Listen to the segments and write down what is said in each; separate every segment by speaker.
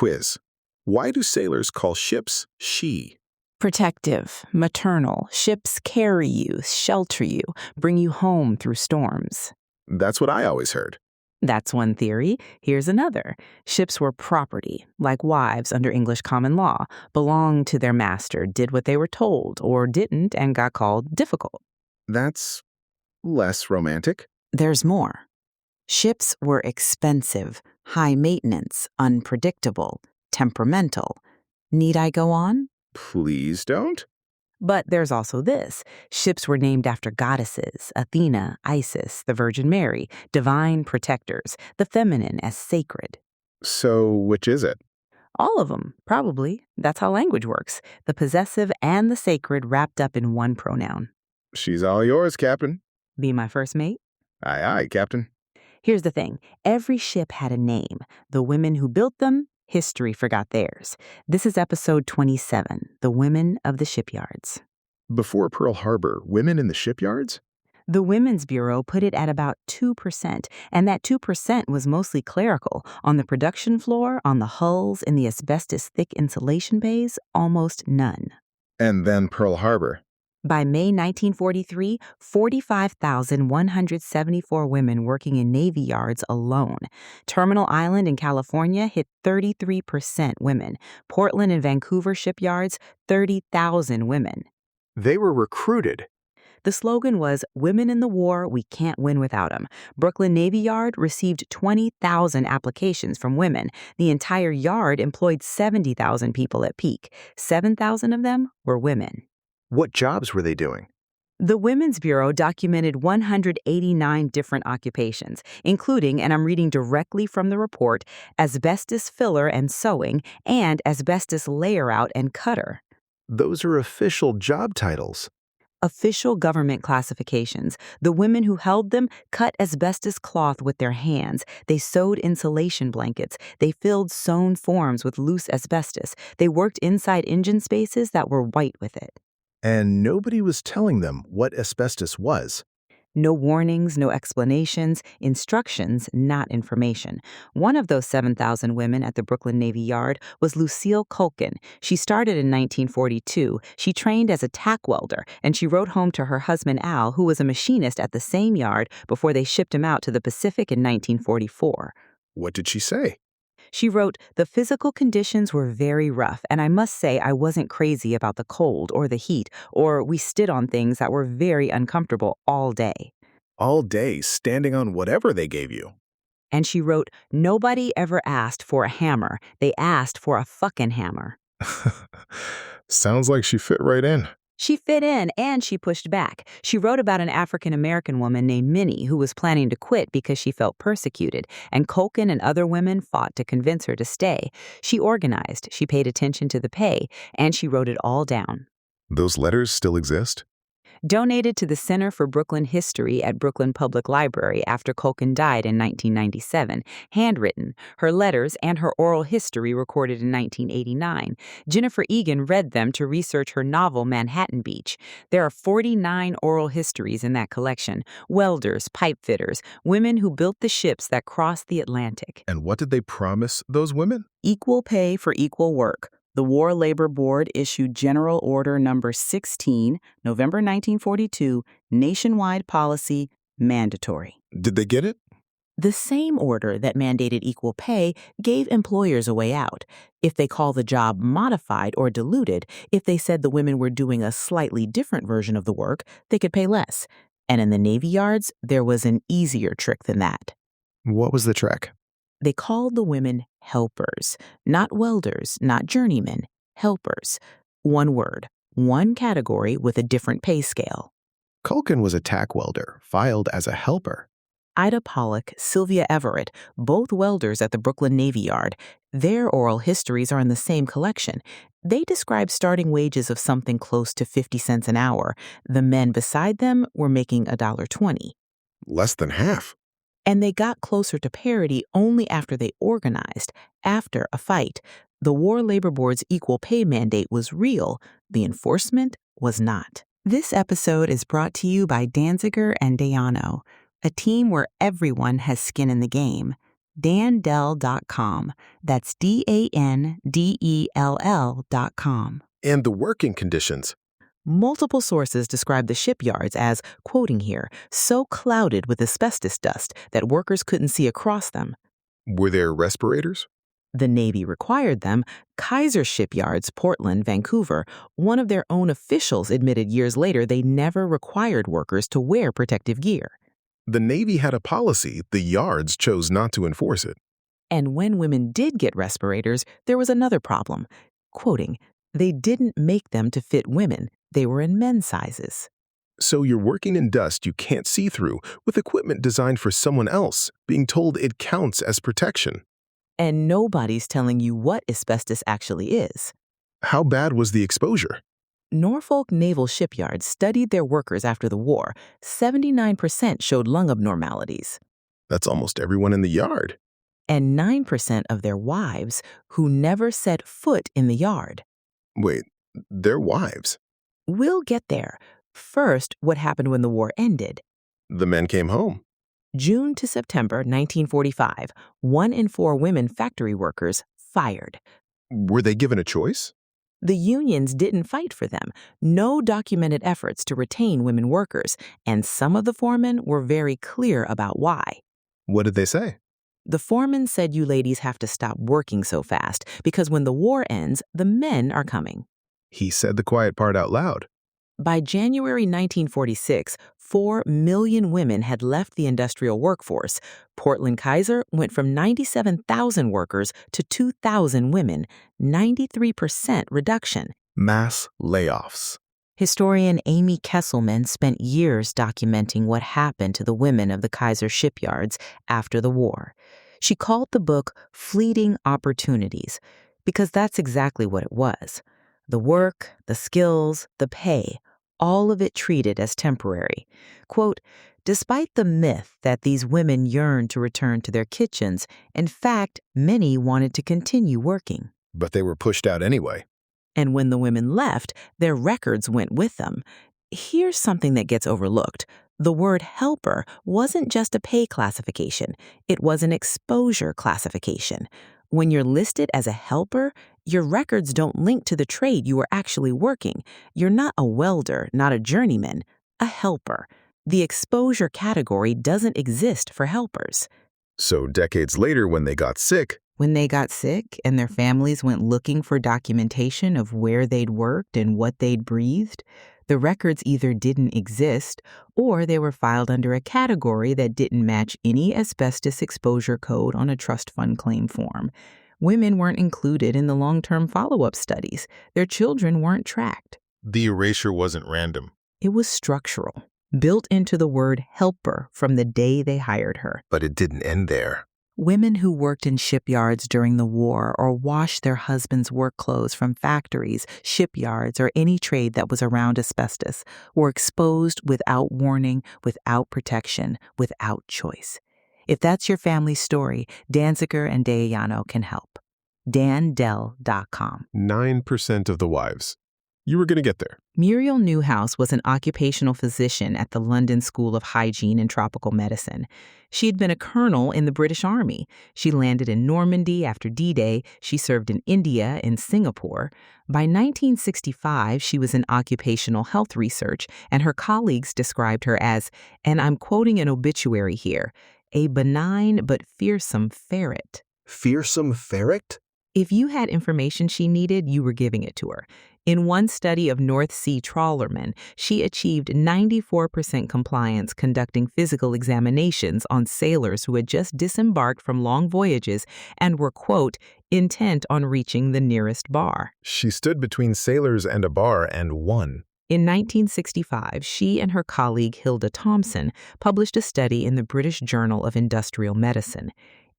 Speaker 1: Quiz. Why do sailors call ships she?
Speaker 2: Protective, maternal, ships carry you, shelter you, bring you home through storms.
Speaker 1: That's what I always heard.
Speaker 2: That's one theory. Here's another. Ships were property, like wives under English common law, belonged to their master, did what they were told, or didn't and got called difficult.
Speaker 1: That's less romantic.
Speaker 2: There's more. Ships were expensive, high maintenance, unpredictable, temperamental. Need I go on?
Speaker 1: Please don't.
Speaker 2: But there's also this. Ships were named after goddesses, Athena, Isis, the Virgin Mary, divine protectors, the feminine as sacred.
Speaker 1: So which is it?
Speaker 2: All of them, probably. That's how language works. The possessive and the sacred wrapped up in one pronoun.
Speaker 1: She's all yours, Captain.
Speaker 2: Be my first mate?
Speaker 1: Aye, aye, Captain.
Speaker 2: Here's the thing. Every ship had a name. The women who built them, history forgot theirs. This is episode 27, The Women of the Shipyards.
Speaker 1: Before Pearl Harbor, women in the shipyards?
Speaker 2: The Women's Bureau put it at about 2%, and that 2% was mostly clerical. On the production floor, on the hulls, in the asbestos-thick insulation bays, almost none.
Speaker 1: And then Pearl Harbor.
Speaker 2: By May 1943, 45,174 women working in Navy yards alone. Terminal Island in California hit 33% women. Portland and Vancouver shipyards, 30,000 women.
Speaker 1: They were recruited.
Speaker 2: The slogan was, "Women in the war, we can't win without them." Brooklyn Navy Yard received 20,000 applications from women. The entire yard employed 70,000 people at peak. 7,000 of them were women.
Speaker 1: What jobs were they doing?
Speaker 2: The Women's Bureau documented 189 different occupations, including, and I'm reading directly from the report, asbestos filler and sewing, and asbestos layer out and cutter.
Speaker 1: Those are official job titles.
Speaker 2: Official government classifications. The women who held them cut asbestos cloth with their hands. They sewed insulation blankets. They filled sewn forms with loose asbestos. They worked inside engine spaces that were white with it.
Speaker 1: And nobody was telling them what asbestos was.
Speaker 2: No warnings, no explanations, instructions, not information. One of those 7,000 women at the Brooklyn Navy Yard was Lucille Culkin. She started in 1942. She trained as a tack welder, and she wrote home to her husband Al, who was a machinist at the same yard before they shipped him out to the Pacific in 1944.
Speaker 1: What did she say?
Speaker 2: She wrote, "The physical conditions were very rough, and I must say I wasn't crazy about the cold or the heat, or we stood on things that were very uncomfortable all day."
Speaker 1: All day standing on whatever they gave you.
Speaker 2: And she wrote, "Nobody ever asked for a hammer. They asked for a fucking hammer."
Speaker 1: Sounds like she fit right in.
Speaker 2: She fit in, and she pushed back. She wrote about an African-American woman named Minnie who was planning to quit because she felt persecuted, and Culkin and other women fought to convince her to stay. She organized, she paid attention to the pay, and she wrote it all down.
Speaker 1: Those letters still exist?
Speaker 2: Donated to the Center for Brooklyn History at Brooklyn Public Library after Culkin died in 1997. Handwritten, her letters and her oral history recorded in 1989. Jennifer Egan read them to research her novel Manhattan Beach. There are 49 oral histories in that collection. Welders, pipe fitters, women who built the ships that crossed the Atlantic.
Speaker 1: And what did they promise those women?
Speaker 2: Equal pay for equal work. The War Labor Board issued General Order Number 16, November 1942, nationwide policy, mandatory.
Speaker 1: Did they get it?
Speaker 2: The same order that mandated equal pay gave employers a way out. If they call the job modified or diluted, if they said the women were doing a slightly different version of the work, they could pay less. And in the Navy yards, there was an easier trick than that.
Speaker 1: What was the trick?
Speaker 2: They called the women helpers, not welders, not journeymen, helpers. One word, one category with a different pay scale.
Speaker 1: Culkin was a tack welder, filed as a helper.
Speaker 2: Ida Pollock, Sylvia Everett, both welders at the Brooklyn Navy Yard. Their oral histories are in the same collection. They describe starting wages of something close to 50 cents an hour. The men beside them were making $1.20.
Speaker 1: Less than half.
Speaker 2: And they got closer to parity only after they organized, after a fight. The War Labor Board's equal pay mandate was real. The enforcement was not. This episode is brought to you by Danziger and Dayano, a team where everyone has skin in the game. dandell.com. That's DANDELL.com.
Speaker 1: And the working conditions.
Speaker 2: Multiple sources describe the shipyards as, quoting here, so clouded with asbestos dust that workers couldn't see across them.
Speaker 1: Were there respirators?
Speaker 2: The Navy required them. Kaiser Shipyards, Portland, Vancouver, one of their own officials admitted years later they never required workers to wear protective gear.
Speaker 1: The Navy had a policy, the yards chose not to enforce it.
Speaker 2: And when women did get respirators, there was another problem. Quoting, they didn't make them to fit women. They were in men's sizes.
Speaker 1: So you're working in dust you can't see through with equipment designed for someone else, being told it counts as protection.
Speaker 2: And nobody's telling you what asbestos actually is.
Speaker 1: How bad was the exposure?
Speaker 2: Norfolk Naval Shipyards studied their workers after the war. 79% showed lung abnormalities.
Speaker 1: That's almost everyone in the yard.
Speaker 2: And 9% of their wives who never set foot in the yard.
Speaker 1: Wait, their wives?
Speaker 2: We'll get there. First, what happened when the war ended?
Speaker 1: The men came home.
Speaker 2: June to September 1945, 1 in 4 women factory workers fired.
Speaker 1: Were they given a choice?
Speaker 2: The unions didn't fight for them. No documented efforts to retain women workers, and some of the foremen were very clear about why.
Speaker 1: What did they say?
Speaker 2: The foreman said you ladies have to stop working so fast because when the war ends, the men are coming.
Speaker 1: He said the quiet part out loud.
Speaker 2: By January 1946, 4 million women had left the industrial workforce. Portland Kaiser went from 97,000 workers to 2,000 women, 93% reduction.
Speaker 1: Mass layoffs.
Speaker 2: Historian Amy Kesselman spent years documenting what happened to the women of the Kaiser shipyards after the war. She called the book Fleeting Opportunities, because that's exactly what it was. The work, the skills, the pay, all of it treated as temporary. Quote, despite the myth that these women yearned to return to their kitchens, in fact, many wanted to continue working.
Speaker 1: But they were pushed out anyway.
Speaker 2: And when the women left, their records went with them. Here's something that gets overlooked. The word helper wasn't just a pay classification. It was an exposure classification. When you're listed as a helper, your records don't link to the trade you were actually working. You're not a welder, not a journeyman, a helper. The exposure category doesn't exist for helpers.
Speaker 1: So decades later, when they got sick
Speaker 2: and their families went looking for documentation of where they'd worked and what they'd breathed, the records either didn't exist or they were filed under a category that didn't match any asbestos exposure code on a trust fund claim form. Women weren't included in the long-term follow-up studies. Their children weren't tracked.
Speaker 1: the erasure wasn't random.
Speaker 2: It was structural, built into the word helper from the day they hired her.
Speaker 1: But it didn't end there.
Speaker 2: Women who worked in shipyards during the war or washed their husbands' work clothes from factories, shipyards, or any trade that was around asbestos were exposed without warning, without protection, without choice. If that's your family's story, Danziger and Deayano can help. dandell.com.
Speaker 1: 9% of the wives. You were going to get there.
Speaker 2: Muriel Newhouse was an occupational physician at the London School of Hygiene and Tropical Medicine. She had been a colonel in the British Army. She landed in Normandy after D-Day. She served in India and Singapore. By 1965, she was in occupational health research, and her colleagues described her as, and I'm quoting an obituary here, a benign but fearsome ferret.
Speaker 1: Fearsome ferret?
Speaker 2: If you had information she needed, you were giving it to her. In one study of North Sea trawlermen, she achieved 94% compliance conducting physical examinations on sailors who had just disembarked from long voyages and were, quote, intent on reaching the nearest bar.
Speaker 1: She stood between sailors and a bar and won.
Speaker 2: In 1965, she and her colleague Hilda Thompson published a study in the British Journal of Industrial Medicine.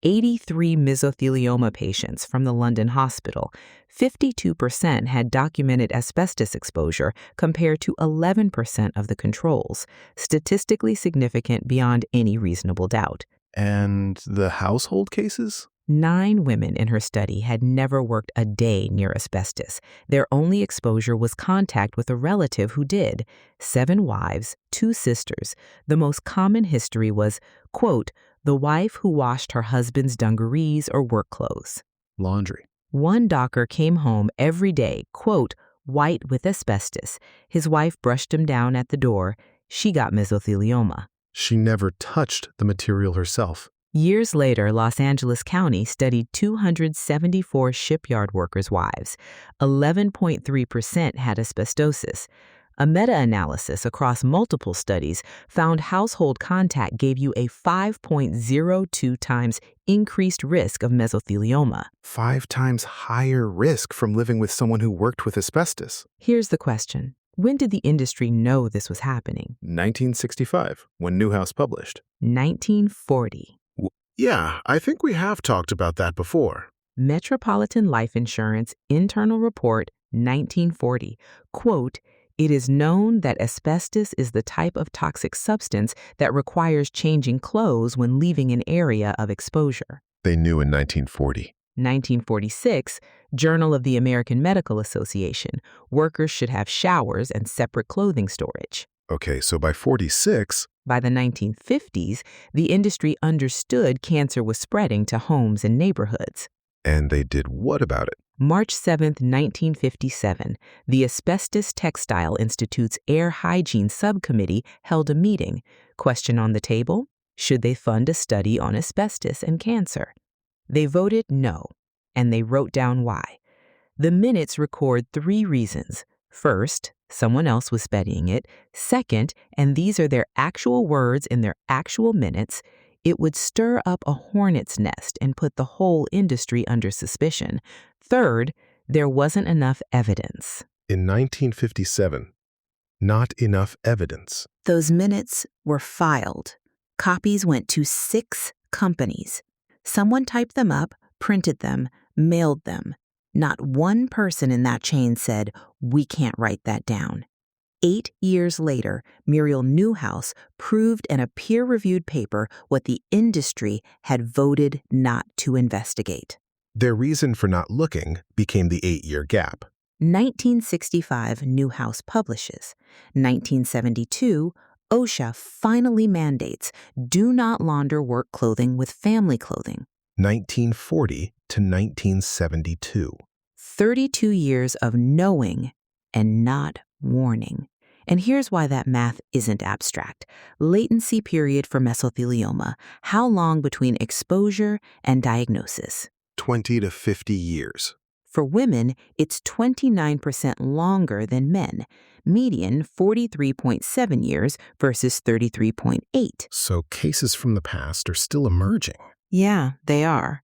Speaker 2: 83 mesothelioma patients from the London hospital, 52% had documented asbestos exposure compared to 11% of the controls, statistically significant beyond any reasonable doubt.
Speaker 1: And the household cases?
Speaker 2: 9 women in her study had never worked a day near asbestos. Their only exposure was contact with a relative who did. 7 wives, 2 sisters. The most common history was, quote, The wife who washed her husband's dungarees or work clothes.
Speaker 1: Laundry.
Speaker 2: One docker came home every day, quote, white with asbestos. His wife brushed him down at the door. She got mesothelioma.
Speaker 1: She never touched the material herself.
Speaker 2: Years later, Los Angeles County studied 274 shipyard workers' wives. 11.3% had asbestosis. A meta-analysis across multiple studies found household contact gave you a 5.02 times increased risk of mesothelioma.
Speaker 1: 5 times higher risk from living with someone who worked with asbestos.
Speaker 2: Here's the question. When did the industry know this was happening?
Speaker 1: 1965, when Newhouse published.
Speaker 2: 1940.
Speaker 1: Yeah, I think we have talked about that before.
Speaker 2: Metropolitan Life Insurance Internal Report, 1940. Quote, it is known that asbestos is the type of toxic substance that requires changing clothes when leaving an area of exposure.
Speaker 1: They knew in 1940.
Speaker 2: 1946, Journal of the American Medical Association, workers should have showers and separate clothing storage.
Speaker 1: Okay, so by 46...
Speaker 2: By the 1950s, the industry understood cancer was spreading to homes and neighborhoods.
Speaker 1: And they did what about it?
Speaker 2: March 7, 1957, the Asbestos Textile Institute's Air Hygiene Subcommittee held a meeting. Question on the table: should they fund a study on asbestos and cancer? They voted no, and they wrote down why. The minutes record 3 reasons. First, someone else was studying it. Second, and these are their actual words in their actual minutes, it would stir up a hornet's nest and put the whole industry under suspicion. Third, there wasn't enough evidence.
Speaker 1: In 1957, not enough evidence.
Speaker 3: Those minutes were filed. Copies went to 6 companies. Someone typed them up, printed them, mailed them. Not one person in that chain said, "We can't write that down." 8 years later, Muriel Newhouse proved in a peer-reviewed paper what the industry had voted not to investigate.
Speaker 1: Their reason for not looking became the 8-year gap.
Speaker 3: 1965, Newhouse publishes. 1972, OSHA finally mandates do not launder work clothing with family clothing.
Speaker 1: 1940 to 1972.
Speaker 3: 32 years of knowing and not warning. And here's why that math isn't abstract. Latency period for mesothelioma. How long between exposure and diagnosis?
Speaker 1: 20 to 50 years.
Speaker 3: For women, it's 29% longer than men. Median 43.7 years versus 33.8.
Speaker 1: So cases from the past are still emerging.
Speaker 3: Yeah, they are.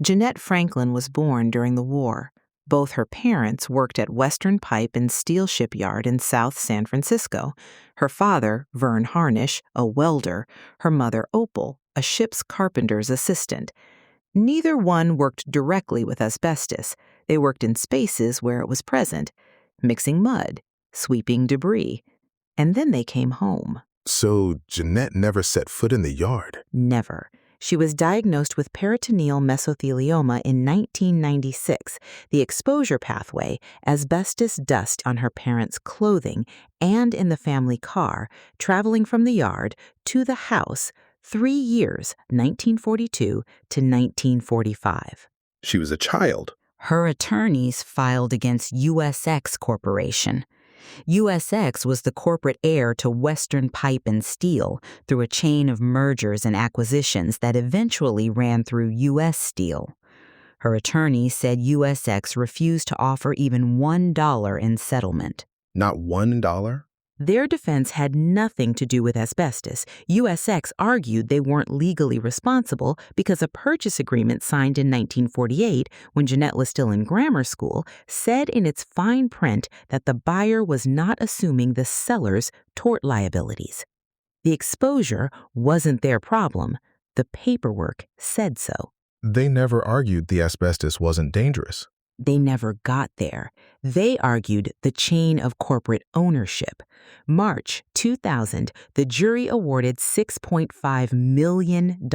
Speaker 3: Jeanette Franklin was born during the war. Both her parents worked at Western Pipe and Steel Shipyard in South San Francisco. Her father, Vern Harnish, a welder. Her mother, Opal, a ship's carpenter's assistant. Neither one worked directly with asbestos. They worked in spaces where it was present, mixing mud, sweeping debris. And then they came home.
Speaker 1: So Jeanette never set foot in the yard?
Speaker 3: Never. She was diagnosed with peritoneal mesothelioma in 1996, the exposure pathway, asbestos dust on her parents' clothing and in the family car, traveling from the yard to the house 3 years, 1942 to 1945.
Speaker 1: She was a child.
Speaker 3: Her attorneys filed against USX Corporation. USX was the corporate heir to Western Pipe and Steel through a chain of mergers and acquisitions that eventually ran through US Steel. Her attorney said USX refused to offer even $1 in settlement.
Speaker 1: Not $1?
Speaker 3: Their defense had nothing to do with asbestos. USX argued they weren't legally responsible because a purchase agreement signed in 1948, when Jeanette was still in grammar school, said in its fine print that the buyer was not assuming the seller's tort liabilities. The exposure wasn't their problem. The paperwork said so.
Speaker 1: They never argued the asbestos wasn't dangerous.
Speaker 3: They never got there. They argued the chain of corporate ownership. March 2000, the jury awarded $6.5 million.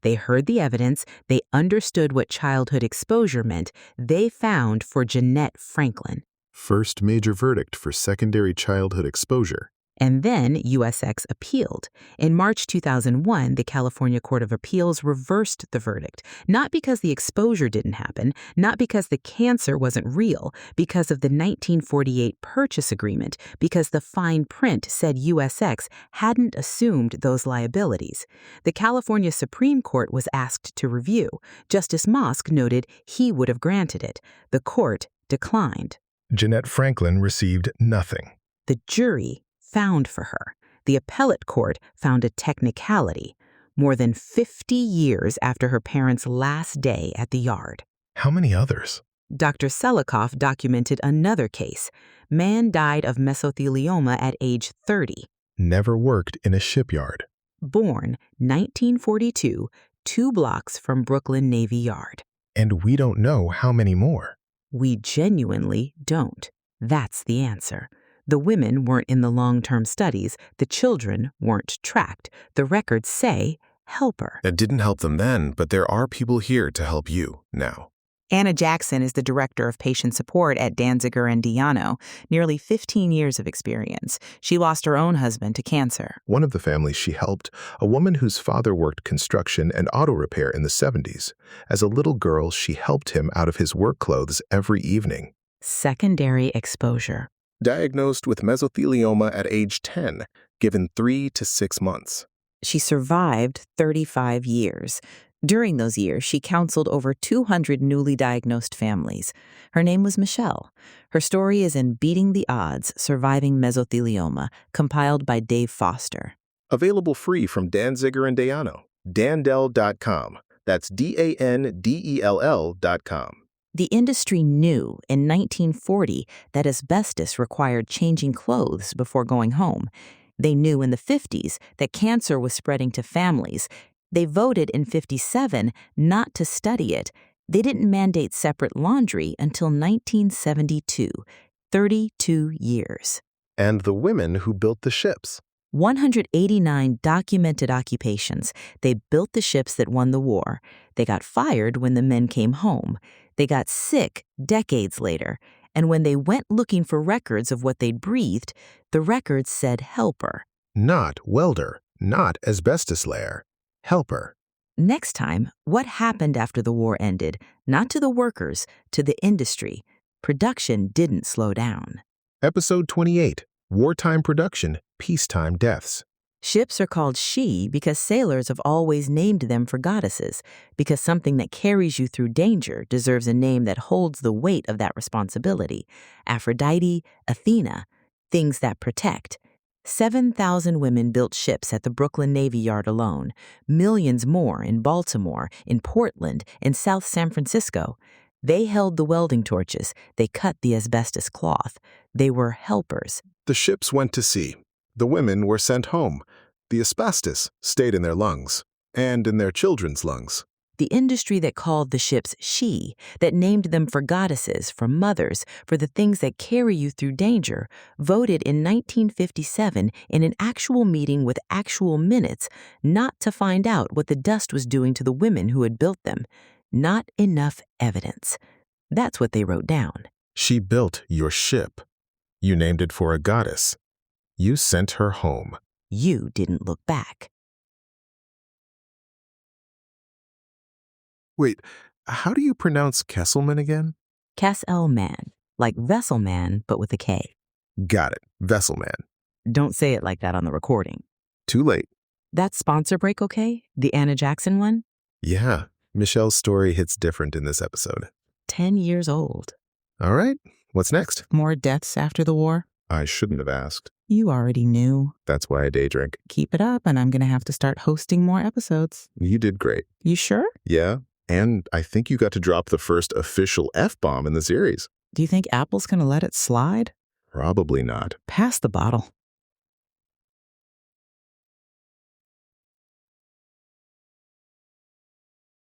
Speaker 3: They heard the evidence. They understood what childhood exposure meant. They found for Jeanette Franklin.
Speaker 1: First major verdict for secondary childhood exposure.
Speaker 2: And then USX appealed. In March 2001, the California Court of Appeals reversed the verdict, not because the exposure didn't happen, not because the cancer wasn't real, because of the 1948 purchase agreement, because the fine print said USX hadn't assumed those liabilities. The California Supreme Court was asked to review. Justice Mosk noted he would have granted it. The court declined.
Speaker 1: Jeanette Franklin received nothing.
Speaker 2: The jury found for her. The appellate court found a technicality, more than 50 years after her parents' last day at the yard.
Speaker 1: How many others?
Speaker 2: Dr. Selikoff documented another case. Man died of mesothelioma at age 30.
Speaker 1: Never worked in a shipyard.
Speaker 2: Born 1942, 2 blocks from Brooklyn Navy Yard.
Speaker 1: And we don't know how many more.
Speaker 2: We genuinely don't. That's the answer. The women weren't in the long-term studies. The children weren't tracked. The records say helper.
Speaker 1: That didn't help them then, but there are people here to help you now.
Speaker 3: Anna Jackson is the director of patient support at Danziger and Diano, nearly 15 years of experience. She lost her own husband to cancer.
Speaker 1: One of the families she helped, a woman whose father worked construction and auto repair in the 70s. As a little girl, she helped him out of his work clothes every evening.
Speaker 2: Secondary exposure.
Speaker 1: Diagnosed with mesothelioma at age 10, given 3 to 6 months.
Speaker 3: She survived 35 years. During those years, she counseled over 200 newly diagnosed families. Her name was Michelle. Her story is in Beating the Odds, Surviving Mesothelioma, compiled by Dave Foster.
Speaker 1: Available free from Danziger and Diano. Dandel.com. That's DANDELL.com.
Speaker 3: The industry knew in 1940 that asbestos required changing clothes before going home. They knew in the 50s that cancer was spreading to families. They voted in 57 not to study it. They didn't mandate separate laundry until 1972, 32 years.
Speaker 1: And the women who built the ships.
Speaker 3: 189 documented occupations. They built the ships that won the war. They got fired when the men came home. They got sick decades later. And when they went looking for records of what they'd breathed, the records said helper.
Speaker 1: Not welder, not asbestos layer. Helper.
Speaker 2: Next time, what happened after the war ended? Not to the workers, to the industry. Production didn't slow down.
Speaker 1: Episode 28. Wartime Production, Peacetime Deaths.
Speaker 2: Ships are called she because sailors have always named them for goddesses, because something that carries you through danger deserves a name that holds the weight of that responsibility. Aphrodite, Athena, things that protect. 7,000 women built ships at the Brooklyn Navy Yard alone, millions more in Baltimore, in Portland, in South San Francisco. They held the welding torches. They cut the asbestos cloth. They were helpers.
Speaker 1: The ships went to sea. The women were sent home. The asbestos stayed in their lungs and in their children's lungs.
Speaker 2: The industry that called the ships she, that named them for goddesses, for mothers, for the things that carry you through danger, voted in 1957 in an actual meeting with actual minutes not to find out what the dust was doing to the women who had built them. Not enough evidence. That's what they wrote down.
Speaker 1: She built your ship. You named it for a goddess. You sent her home.
Speaker 2: You didn't look back.
Speaker 1: Wait, how do you pronounce Kesselman again?
Speaker 2: Kesselman, like vessel man, but with a K.
Speaker 1: Got it, Vesselman.
Speaker 2: Don't say it like that on the recording.
Speaker 1: Too late.
Speaker 2: That sponsor break okay? The Anna Jackson one?
Speaker 1: Yeah, Michelle's story hits different in this episode.
Speaker 2: 10 years old.
Speaker 1: All right, what's next?
Speaker 3: More deaths after the war?
Speaker 1: I shouldn't have asked.
Speaker 3: You already knew.
Speaker 1: That's why I day drink.
Speaker 3: Keep it up, and I'm going to have to start hosting more episodes.
Speaker 1: You did great.
Speaker 3: You sure?
Speaker 1: Yeah, and I think you got to drop the first official F-bomb in the series.
Speaker 3: Do you think Apple's going to let it slide?
Speaker 1: Probably not.
Speaker 3: Pass the bottle.